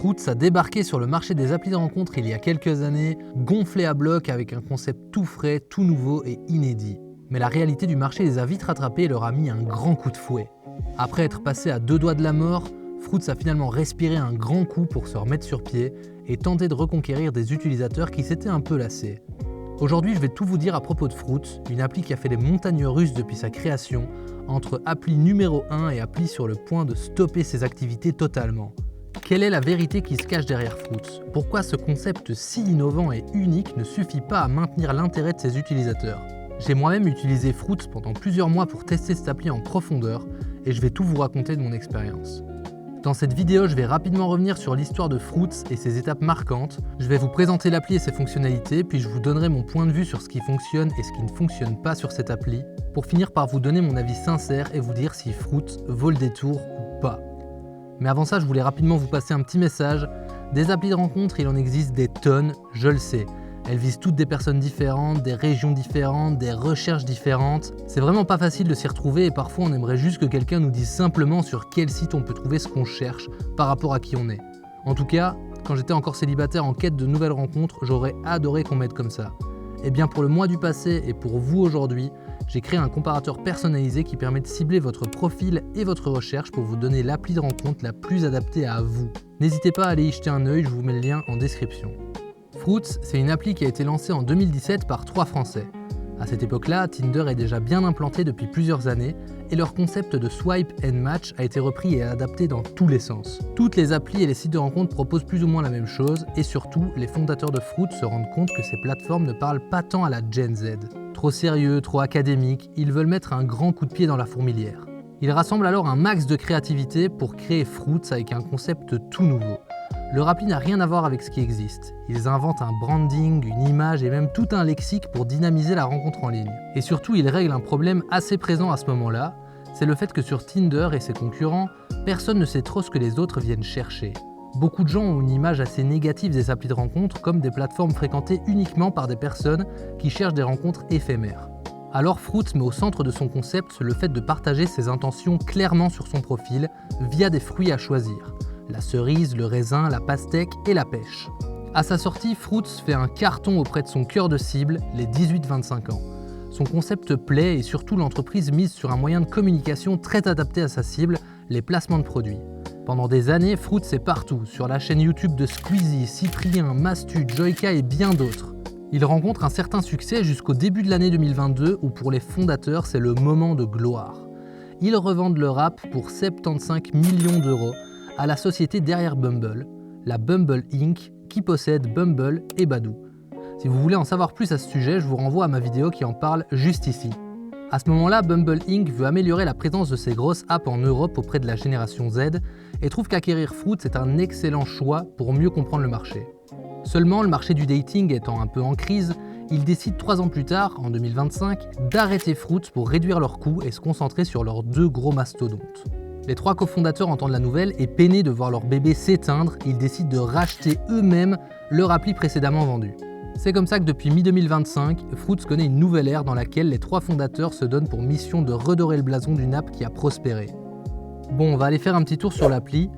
Fruitz a débarqué sur le marché des applis de rencontres il y a quelques années, gonflé à bloc avec un concept tout frais, tout nouveau et inédit. Mais la réalité du marché les a vite rattrapés et leur a mis un grand coup de fouet. Après être passé à 2 doigts de la mort, Fruitz a finalement respiré un grand coup pour se remettre sur pied et tenter de reconquérir des utilisateurs qui s'étaient un peu lassés. Aujourd'hui, je vais tout vous dire à propos de Fruitz, une appli qui a fait des montagnes russes depuis sa création, entre appli numéro 1 et appli sur le point de stopper ses activités totalement. Quelle est la vérité qui se cache derrière Fruitz? Pourquoi ce concept si innovant et unique ne suffit pas à maintenir l'intérêt de ses utilisateurs? J'ai moi-même utilisé Fruitz pendant plusieurs mois pour tester cette appli en profondeur et je vais tout vous raconter de mon expérience. Dans cette vidéo, je vais rapidement revenir sur l'histoire de Fruitz et ses étapes marquantes. Je vais vous présenter l'appli et ses fonctionnalités, puis je vous donnerai mon point de vue sur ce qui fonctionne et ce qui ne fonctionne pas sur cette appli, pour finir par vous donner mon avis sincère et vous dire si Fruitz vaut le détour ou pas. Mais avant ça, je voulais rapidement vous passer un petit message. Des applis de rencontres, il en existe des tonnes, je le sais. Elles visent toutes des personnes différentes, des régions différentes, des recherches différentes. C'est vraiment pas facile de s'y retrouver et parfois on aimerait juste que quelqu'un nous dise simplement sur quel site on peut trouver ce qu'on cherche par rapport à qui on est. En tout cas, quand j'étais encore célibataire en quête de nouvelles rencontres, j'aurais adoré qu'on m'aide comme ça. Et bien pour le mois du passé et pour vous aujourd'hui, j'ai créé un comparateur personnalisé qui permet de cibler votre profil et votre recherche pour vous donner l'appli de rencontre la plus adaptée à vous. N'hésitez pas à aller y jeter un œil, je vous mets le lien en description. Fruitz, c'est une appli qui a été lancée en 2017 par 3 Français. À cette époque-là, Tinder est déjà bien implanté depuis plusieurs années et leur concept de swipe and match a été repris et adapté dans tous les sens. Toutes les applis et les sites de rencontres proposent plus ou moins la même chose et surtout, les fondateurs de Fruitz se rendent compte que ces plateformes ne parlent pas tant à la Gen Z. Trop sérieux, trop académique, ils veulent mettre un grand coup de pied dans la fourmilière. Ils rassemblent alors un max de créativité pour créer Fruitz avec un concept tout nouveau. Leur appli n'a rien à voir avec ce qui existe. Ils inventent un branding, une image et même tout un lexique pour dynamiser la rencontre en ligne. Et surtout, ils règlent un problème assez présent à ce moment-là, c'est le fait que sur Tinder et ses concurrents, personne ne sait trop ce que les autres viennent chercher. Beaucoup de gens ont une image assez négative des applis de rencontre comme des plateformes fréquentées uniquement par des personnes qui cherchent des rencontres éphémères. Alors Fruitz met au centre de son concept le fait de partager ses intentions clairement sur son profil via des fruits à choisir. La cerise, le raisin, la pastèque et la pêche. À sa sortie, Fruitz fait un carton auprès de son cœur de cible, les 18-25 ans. Son concept plaît et surtout l'entreprise mise sur un moyen de communication très adapté à sa cible, les placements de produits. Pendant des années, Fruitz est partout, sur la chaîne YouTube de Squeezie, Cyprien, Mastu, Joyka et bien d'autres. Il rencontre un certain succès jusqu'au début de l'année 2022 où pour les fondateurs c'est le moment de gloire. Ils revendent leur app pour 75 millions d'euros à la société derrière Bumble, la Bumble Inc., qui possède Bumble et Badoo. Si vous voulez en savoir plus à ce sujet, je vous renvoie à ma vidéo qui en parle juste ici. À ce moment-là, Bumble Inc. veut améliorer la présence de ses grosses apps en Europe auprès de la génération Z et trouve qu'acquérir Fruitz est un excellent choix pour mieux comprendre le marché. Seulement, le marché du dating étant un peu en crise, ils décident 3 ans plus tard, en 2025, d'arrêter Fruitz pour réduire leurs coûts et se concentrer sur leurs 2 gros mastodontes. Les 3 cofondateurs entendent la nouvelle et peinés de voir leur bébé s'éteindre, ils décident de racheter eux-mêmes leur appli précédemment vendue. C'est comme ça que depuis mi-2025, Fruitz connaît une nouvelle ère dans laquelle les 3 fondateurs se donnent pour mission de redorer le blason d'une app qui a prospéré. Bon, on va aller faire un petit tour sur l'appli.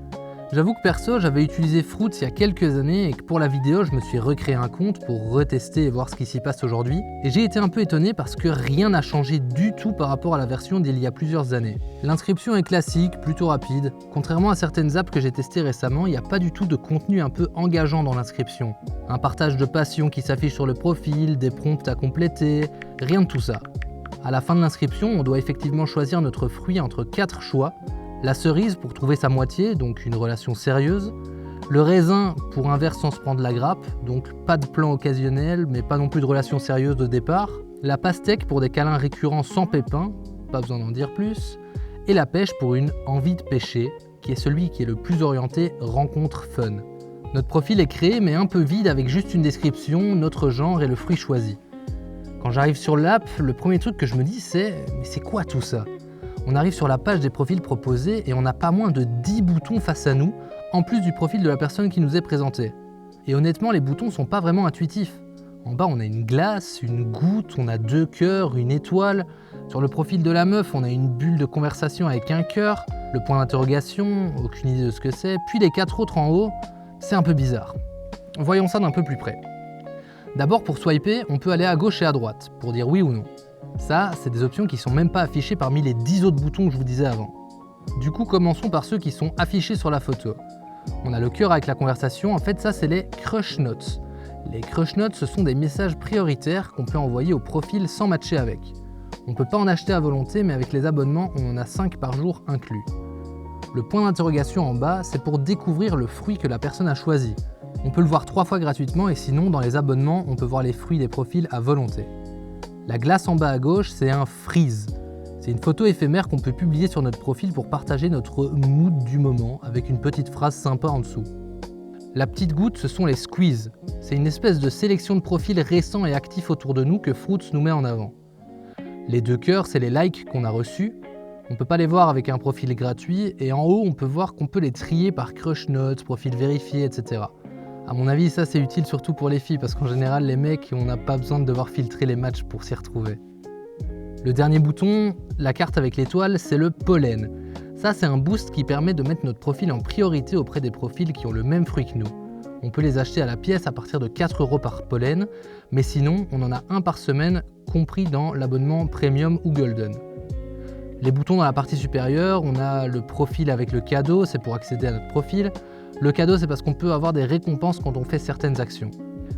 J'avoue que perso, j'avais utilisé Fruitz il y a quelques années et que pour la vidéo, je me suis recréé un compte pour retester et voir ce qui s'y passe aujourd'hui. Et j'ai été un peu étonné parce que rien n'a changé du tout par rapport à la version d'il y a plusieurs années. L'inscription est classique, plutôt rapide. Contrairement à certaines apps que j'ai testées récemment, il n'y a pas du tout de contenu un peu engageant dans l'inscription. Un partage de passion qui s'affiche sur le profil, des prompts à compléter, rien de tout ça. À la fin de l'inscription, on doit effectivement choisir notre fruit entre 4 choix. La cerise pour trouver sa moitié, donc une relation sérieuse. Le raisin pour un verre sans se prendre la grappe, donc pas de plan occasionnel, mais pas non plus de relation sérieuse de départ. La pastèque pour des câlins récurrents sans pépins, pas besoin d'en dire plus. Et la pêche pour une envie de pêcher, qui est celui qui est le plus orienté rencontre fun. Notre profil est créé mais un peu vide avec juste une description, notre genre et le fruit choisi. Quand j'arrive sur l'app, le premier truc que je me dis c'est « mais c'est quoi tout ça ?» On arrive sur la page des profils proposés et on n'a pas moins de 10 boutons face à nous, en plus du profil de la personne qui nous est présentée. Et honnêtement, les boutons sont pas vraiment intuitifs. En bas, on a une glace, une goutte, on a 2 cœurs, une étoile. Sur le profil de la meuf, on a une bulle de conversation avec un cœur, le point d'interrogation, aucune idée de ce que c'est, puis les 4 autres en haut. c'est un peu bizarre. Voyons ça d'un peu plus près. D'abord, pour swiper, on peut aller à gauche et à droite, pour dire oui ou non. Ça, c'est des options qui sont même pas affichées parmi les 10 autres boutons que je vous disais avant. Du coup, commençons par ceux qui sont affichés sur la photo. On a le cœur avec la conversation, en fait ça c'est les crush notes. Les crush notes, ce sont des messages prioritaires qu'on peut envoyer au profil sans matcher avec. On peut pas en acheter à volonté, mais avec les abonnements, on en a 5 par jour inclus. Le point d'interrogation en bas, c'est pour découvrir le fruit que la personne a choisi. On peut le voir 3 fois gratuitement et sinon, dans les abonnements, on peut voir les fruits des profils à volonté. La glace en bas à gauche, c'est un freeze. C'est une photo éphémère qu'on peut publier sur notre profil pour partager notre mood du moment avec une petite phrase sympa en dessous. La petite goutte, ce sont les squeezes. C'est une espèce de sélection de profils récents et actifs autour de nous que Fruits nous met en avant. Les 2 cœurs, c'est les likes qu'on a reçus. On ne peut pas les voir avec un profil gratuit et en haut, on peut voir qu'on peut les trier par crush notes, profil vérifié, etc. À mon avis, ça c'est utile surtout pour les filles parce qu'en général, les mecs, on n'a pas besoin de devoir filtrer les matchs pour s'y retrouver. Le dernier bouton, la carte avec l'étoile, c'est le pollen. Ça, c'est un boost qui permet de mettre notre profil en priorité auprès des profils qui ont le même fruit que nous. On peut les acheter à la pièce à partir de 4 € par pollen, mais sinon, on en a un par semaine, compris dans l'abonnement Premium ou Golden. Les boutons dans la partie supérieure, on a le profil avec le cadeau, c'est pour accéder à notre profil. Le cadeau, c'est parce qu'on peut avoir des récompenses quand on fait certaines actions.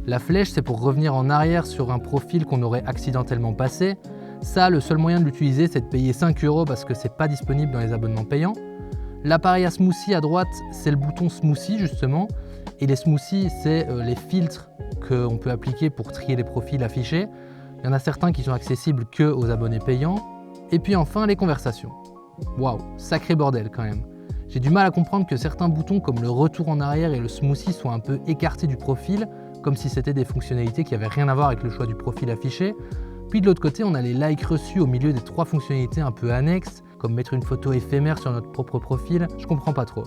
La flèche, c'est pour revenir en arrière sur un profil qu'on aurait accidentellement passé. Ça, le seul moyen de l'utiliser, c'est de payer 5 € parce que c'est pas disponible dans les abonnements payants. L'appareil à smoothie à droite, c'est le bouton smoothie justement. Et les smoothies, c'est les filtres qu'on peut appliquer pour trier les profils affichés. Il y en a certains qui sont accessibles que aux abonnés payants. Et puis enfin, les conversations. Waouh, sacré bordel quand même. J'ai du mal à comprendre que certains boutons comme le retour en arrière et le smoothie soient un peu écartés du profil, comme si c'était des fonctionnalités qui n'avaient rien à voir avec le choix du profil affiché. Puis de l'autre côté, on a les likes reçus au milieu des 3 fonctionnalités un peu annexes, comme mettre une photo éphémère sur notre propre profil, je comprends pas trop.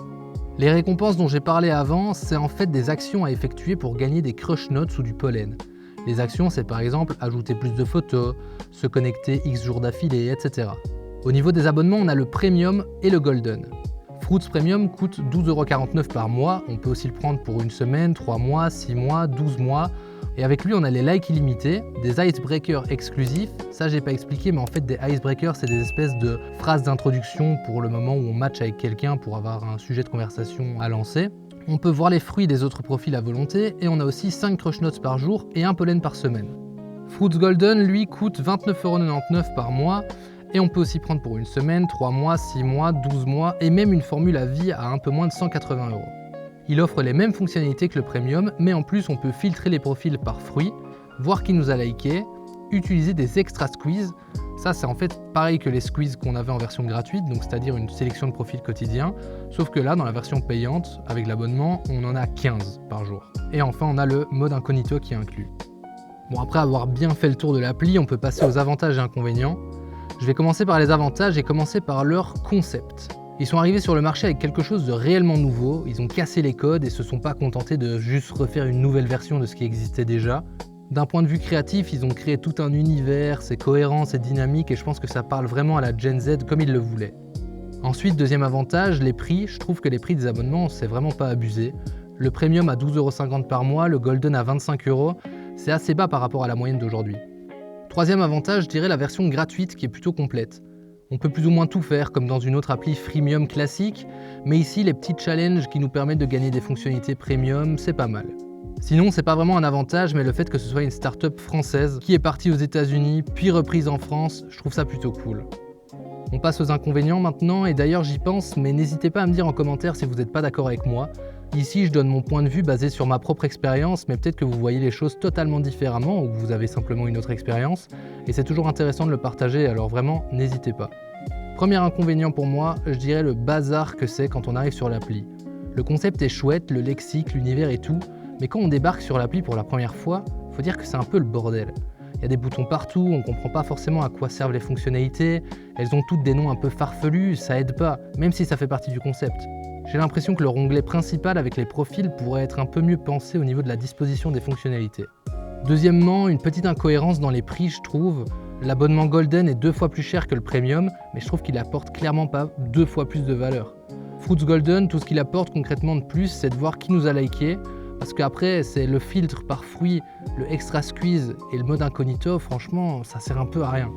Les récompenses dont j'ai parlé avant, c'est en fait des actions à effectuer pour gagner des crush notes ou du pollen. Les actions, c'est par exemple ajouter plus de photos, se connecter X jours d'affilée, etc. Au niveau des abonnements, on a le Premium et le Golden. Fruits Premium coûte 12,49 € par mois, on peut aussi le prendre pour une semaine, 3 mois, 6 mois, 12 mois. Et avec lui, on a les likes illimités, des icebreakers exclusifs. Ça, j'ai pas expliqué, mais en fait, des icebreakers, c'est des espèces de phrases d'introduction pour le moment où on match avec quelqu'un pour avoir un sujet de conversation à lancer. On peut voir les fruits des autres profils à volonté et on a aussi 5 crush notes par jour et un pollen par semaine. Fruits Golden, lui, coûte 29,99 € par mois et on peut aussi prendre pour une semaine, 3 mois, 6 mois, 12 mois et même une formule à vie à un peu moins de 180 €. Il offre les mêmes fonctionnalités que le Premium, mais en plus on peut filtrer les profils par fruit, voir qui nous a liké, utiliser des extra squeezes. Ça c'est en fait pareil que les squeezes qu'on avait en version gratuite, donc c'est-à-dire une sélection de profils quotidiens, sauf que là dans la version payante, avec l'abonnement, on en a 15 par jour. Et enfin on a le mode incognito qui est inclus. Bon, après avoir bien fait le tour de l'appli, on peut passer aux avantages et inconvénients. Je vais commencer par les avantages et commencer par leur concept. Ils sont arrivés sur le marché avec quelque chose de réellement nouveau, ils ont cassé les codes et se sont pas contentés de juste refaire une nouvelle version de ce qui existait déjà. D'un point de vue créatif, ils ont créé tout un univers, c'est cohérent, c'est dynamique et je pense que ça parle vraiment à la Gen Z comme ils le voulaient. Ensuite, deuxième avantage, les prix. Je trouve que les prix des abonnements, c'est vraiment pas abusé. Le Premium à 12,50 € par mois, le Golden à 25 €, c'est assez bas par rapport à la moyenne d'aujourd'hui. Troisième avantage, je dirais la version gratuite qui est plutôt complète. On peut plus ou moins tout faire comme dans une autre appli freemium classique, mais ici les petits challenges qui nous permettent de gagner des fonctionnalités premium, c'est pas mal. Sinon, c'est pas vraiment un avantage, mais le fait que ce soit une start-up française qui est partie aux États-Unis puis reprise en France, je trouve ça plutôt cool. On passe aux inconvénients maintenant, et d'ailleurs j'y pense, mais n'hésitez pas à me dire en commentaire si vous n'êtes pas d'accord avec moi. Ici, je donne mon point de vue basé sur ma propre expérience, mais peut-être que vous voyez les choses totalement différemment ou que vous avez simplement une autre expérience, et c'est toujours intéressant de le partager, alors vraiment, n'hésitez pas. Premier inconvénient pour moi, je dirais le bazar que c'est quand on arrive sur l'appli. Le concept est chouette, le lexique, l'univers et tout, mais quand on débarque sur l'appli pour la première fois, faut dire que c'est un peu le bordel. Il y a des boutons partout, on comprend pas forcément à quoi servent les fonctionnalités, elles ont toutes des noms un peu farfelus, ça aide pas, même si ça fait partie du concept. J'ai l'impression que leur onglet principal avec les profils pourrait être un peu mieux pensé au niveau de la disposition des fonctionnalités. Deuxièmement, une petite incohérence dans les prix, je trouve. L'abonnement Golden est 2 fois plus cher que le Premium, mais je trouve qu'il apporte clairement pas 2 fois plus de valeur. Fruits Golden, tout ce qu'il apporte concrètement de plus, c'est de voir qui nous a liké, parce qu'après, c'est le filtre par fruit, le extra squeeze et le mode incognito, franchement, ça sert un peu à rien.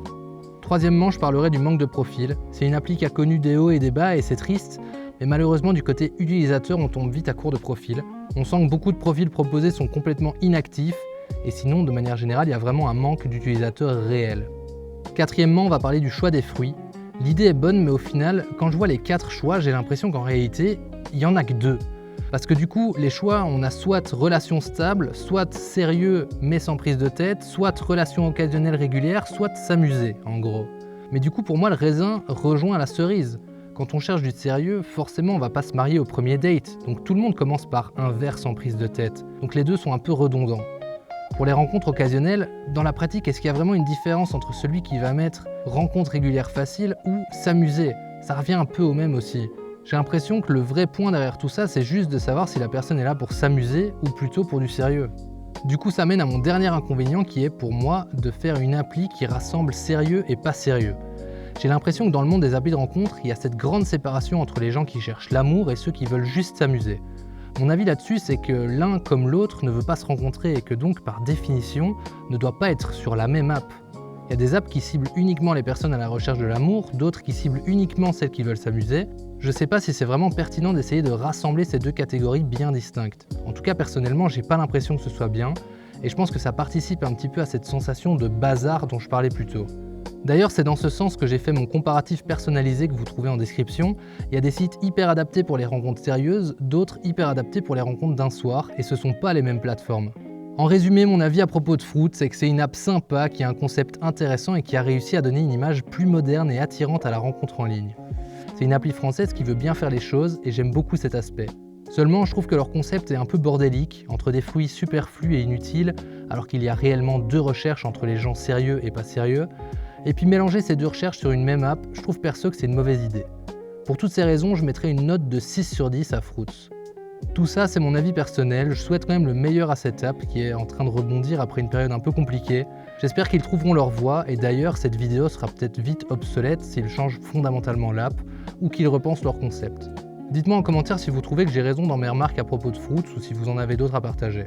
Troisièmement, je parlerai du manque de profil. C'est une appli qui a connu des hauts et des bas et c'est triste, mais malheureusement du côté utilisateur, on tombe vite à court de profil. On sent que beaucoup de profils proposés sont complètement inactifs, et sinon, de manière générale, il y a vraiment un manque d'utilisateurs réels. Quatrièmement, on va parler du choix des fruits. L'idée est bonne, mais au final, quand je vois les 4 choix, j'ai l'impression qu'en réalité, il n'y en a que 2. Parce que du coup, les choix, on a soit relation stable, soit sérieux mais sans prise de tête, soit relation occasionnelle régulière, soit s'amuser, en gros. Mais du coup, pour moi, le raisin rejoint la cerise. Quand on cherche du sérieux, forcément, on va pas se marier au premier date. Donc tout le monde commence par un verre sans prise de tête. Donc les deux sont un peu redondants. Pour les rencontres occasionnelles, dans la pratique, est-ce qu'il y a vraiment une différence entre celui qui va mettre rencontre régulière facile ou s'amuser? Ça revient un peu au même aussi. J'ai l'impression que le vrai point derrière tout ça, c'est juste de savoir si la personne est là pour s'amuser ou plutôt pour du sérieux. Du coup, ça mène à mon dernier inconvénient qui est pour moi de faire une appli qui rassemble sérieux et pas sérieux. J'ai l'impression que dans le monde des applis de rencontre, il y a cette grande séparation entre les gens qui cherchent l'amour et ceux qui veulent juste s'amuser. Mon avis là-dessus, c'est que l'un comme l'autre ne veut pas se rencontrer et que donc, par définition, ne doit pas être sur la même app. Il y a des apps qui ciblent uniquement les personnes à la recherche de l'amour, d'autres qui ciblent uniquement celles qui veulent s'amuser. Je sais pas si c'est vraiment pertinent d'essayer de rassembler ces deux catégories bien distinctes. En tout cas, personnellement, j'ai pas l'impression que ce soit bien, et je pense que ça participe un petit peu à cette sensation de bazar dont je parlais plus tôt. D'ailleurs, c'est dans ce sens que j'ai fait mon comparatif personnalisé que vous trouvez en description. Il y a des sites hyper adaptés pour les rencontres sérieuses, d'autres hyper adaptés pour les rencontres d'un soir, et ce sont pas les mêmes plateformes. En résumé, mon avis à propos de Fruits, c'est que c'est une app sympa, qui a un concept intéressant et qui a réussi à donner une image plus moderne et attirante à la rencontre en ligne. C'est une appli française qui veut bien faire les choses et j'aime beaucoup cet aspect. Seulement, je trouve que leur concept est un peu bordélique, entre des fruits superflus et inutiles, alors qu'il y a réellement 2 recherches entre les gens sérieux et pas sérieux. Et puis mélanger ces 2 recherches sur une même app, je trouve perso que c'est une mauvaise idée. Pour toutes ces raisons, je mettrai une note de 6 sur 10 à Fruits. Tout ça, c'est mon avis personnel, je souhaite quand même le meilleur à cette app qui est en train de rebondir après une période un peu compliquée. J'espère qu'ils trouveront leur voie et d'ailleurs, cette vidéo sera peut-être vite obsolète s'ils changent fondamentalement l'app ou qu'ils repensent leur concept. Dites-moi en commentaire si vous trouvez que j'ai raison dans mes remarques à propos de Fruits ou si vous en avez d'autres à partager.